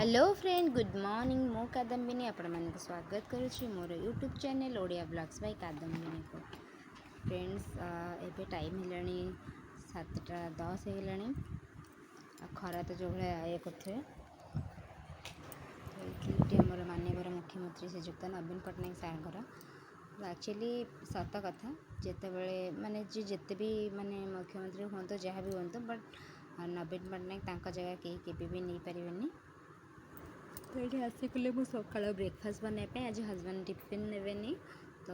Hello friend good morning मो कादम्बिनी आपण मानक स्वागत करुच्ची मोर YouTube channel Odia blogs by Kadambini को। फ्रेंड्स एबे टाइम हेलानी 7:10 हेलानी खरा तो जो भाया ये करथे आमर माननीय मुख्यमंत्री श्रीजुक्त नवीन पट्टनायक सार एक्चुअली सत कथा जिते बड़े माने जी जिते भी माने मुख्यमंत्री हूँ तो जहाँ भी हूँ बट नवीन पट्टनायक तांका जगह कहीं भी नहीं पारे। तो ये आसिकले मु सकाल ब्रेकफास्ट बनवाई आज हजबैंड टिफिन ने तो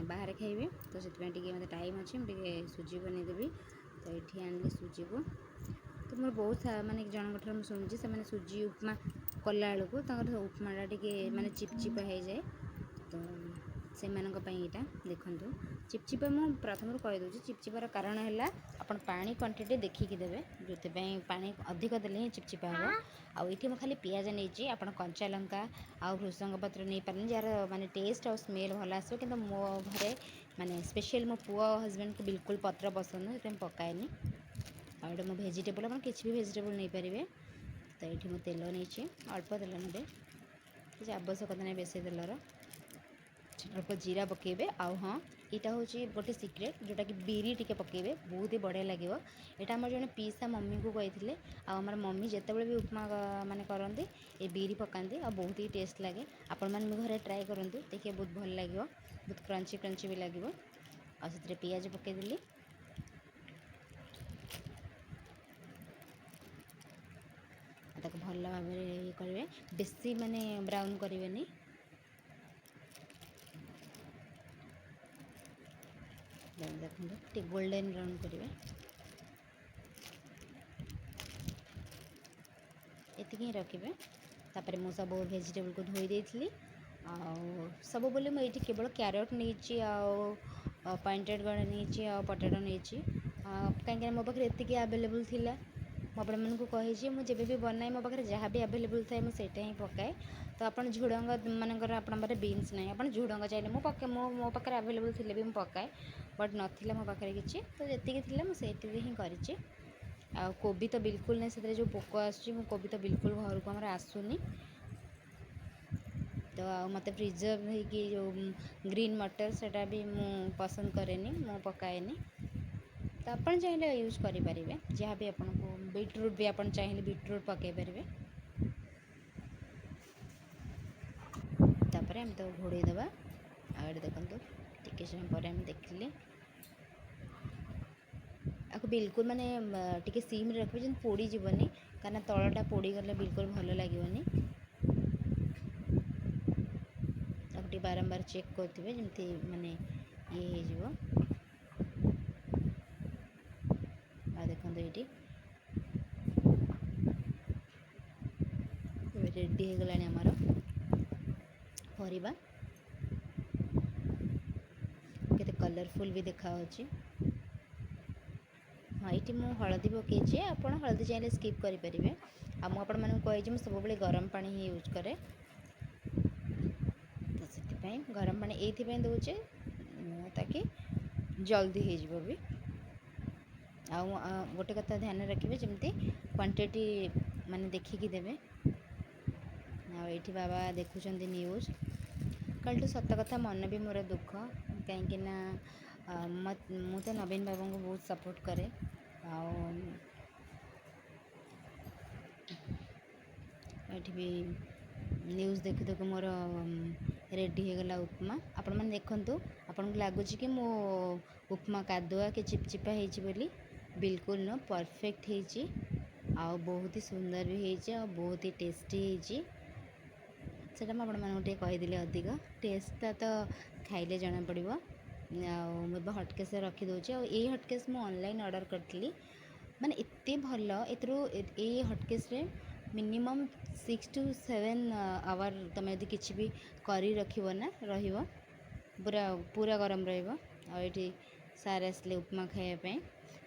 बाहर खाइबे तो से मत टाइम अच्छे मुझे सुजी बनईदेवी। तो ये आने सुजी को तो मोर बहुत माने जन ठार शुणी से सुजी उपमा कला बेलू उपमाटा टे माने चिपचिपा हो जाए तो से यहाँ देखूँ चिपचिपा मु प्रथम कहीदे चिपचिपार कारण है आप पानी क्वांटिटी देखिकी देवे जो पानी अधिक देले ही चिपचिपा हम आईटी मुझे खाली पियाज नहीं आप कंचा लंका आ भृसंग पत्र नहीं पारे जार माने टेस्ट और स्मेल भल आसो कि मो घरे माने स्पेशल मो पुआ हजबैंड को बिल्कुल पत्र पसंद है पकाएनि आटे मो भेजिटेबल आप किसी भी भेजिटेबल नहीं पारे। तो ये मो तेल नहीं अल्प तेल ने किसी आवश्यकता नहीं बेसी तेलर अल्प जीरा पकेबे आउ हाँ यहाँ हूँ गोटे सिक्रेट जोटा कि बिरी टिके पकेबे बहुत ही बढ़िया लगे। यहाँ आम जड़े पीसा मम्मी को कही आमर मम्मी जिते भी उपमा माने करती ये बिरी पकाती आ बहुत ही टेस्ट लगे। आपण मैंने घरे ट्राए करूँ देखिए बहुत भल लगे बहुत क्रंची क्रंची भी लगे। आते पियाज पकईदेली भल भाव ये करेंगे बेसी माने ब्राउन करेंगे देखते गोल्डन ब्राउन करेंगे ये ही रखिए। तापर मु सब वेजिटेबल को धोई देती सब बोले मुझे केवल क्यारट नहीं पॉइंटेड गार्ड नहीं पटेटो नहीं कहीं मो पाखे ये आवेलेबल थिला मुझे आपको कही मुझे भी बनाए मो पाखे जहाँ भी आवेलेबल थाए मुझे ही पकाए। तो आप झुड़ंग मानकर आप बीन्स ना आप झुड़ंग चाहिए मो पके मो पाखे आवेलेबल थे भी पकाए बट नाला मो पाखे किसी तो जी मुझे ही करी आ कोबी तो बिल्कुल नहीं से जो पोक आसूँ कोबी तो बिल्कुल घर को आमर आसुनी। तो मत प्रिजर्व होगी जो ग्रीन मटर सेटा भी मु पसंद करेनी मु पकाएनी। तो आप चाहिए यूज करेंगे जहाँ भी आपको बीटरूट भी आप चाहिए बीटरूट पकई पारे। तापर हम तो घोड़े दबा आगे देखो टिके समय पर हम देखिले आपको बिल्कुल माने टिके सीम रखिए जब पोड़ी जीवनी कहीं तलटा पोड़ी गले बिल्कुल भल लगे। आपको बारंबार चेक करेंगे जमती माने ये हो देखो ये रेडी हो गला आमर परिबा केते कलरफुल भी देखा हाँ ये मुझे हलदी पकई आप हलदी चाहिए स्किप करेंगे आ मुझे सब गरम पानी ही यूज करे तो से गरम पानी ये दूचे ताकि जल्दी हो भी आ गोटे कथा ध्यान रखिए जमती क्वांटिटी माने देखिकी देवे आठी बाबा देखुं न्यूज कल तो सत कथा मन भी मोर दुख कहीं मु तो नवीन बाबू को बहुत सपोर्ट करे आठी भी न्यूज देखु देखु मोर रेडी हो गला उपमा आपण मैंने देखु आपन को लगुच कि मो उपमा कादुआ कि चिपचिपा होली बिल्कुल न परफेक्ट होती आ बहुत ही सुंदर भी होती आ बहुत ही टेस्टी होती से मुझे कहीदेली अधिक टेस्टा तो खाइले जना पड़ो। मुझे हटकेस रखीदे यही हटकेस मुझे ऑनलाइन ऑर्डर करी माने एत्ते भल ए हटकेस मिनिमम 6 to 7 आवर तुम यदि किसी भी करी रखना पूरा पूरा गरम रही सारे आसले उपमा खायापी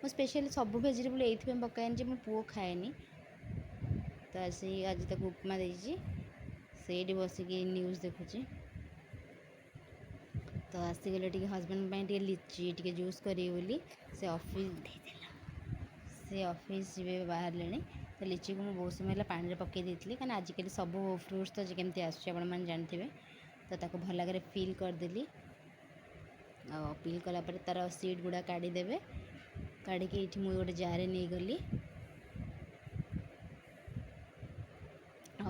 मो स्पेशली सब वेजिटेबल ये पकाएनि मो पुओ खाएनि तो आसी आज तक उपमा देती से बसिकी न्यूज देखुची तो आसीगले टे हजबैंड लिची टे जूस करी से ऑफिस जी बाहर ले तो लिची को मुझे बहुत समय पानी पकई देती कहीं आजिकल सब फ्रुट्स तो केमती आसने जानते तो ताको भल लगे फिल करदेली फिल कलापर तार सीड गुड़ा काढ़ीदेवे काढ़ी ये मुझे गोटे जार नहीं गली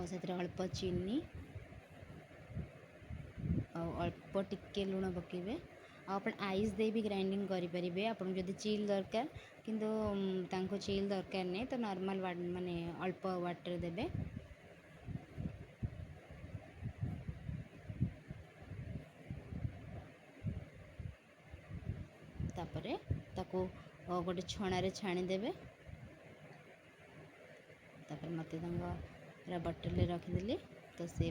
से अल्प चीनी अल्प टिके लुण पकेबे आप आइस दे भी ग्राइंडिंग करेंगे आपको जब चिल दरकार किंतु चिल दरकार नहीं तो नॉर्मल माने अल्प वाटर देबे तापरे ताको गोटे छणारे छाणीदेवे तापर मत बटल रखिदेली तो से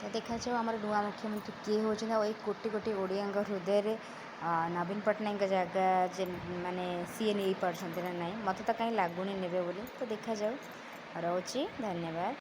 तो देखा जाओ आम नुआ मुख्यमंत्री किए होती कोटी कोटी ओडिया हृदय नवीन पट्टनायक जगह माने सी नहीं पार्टी ना ना मत तो कहीं लगुनि ने तो देखा जाओ रोची धन्यवाद।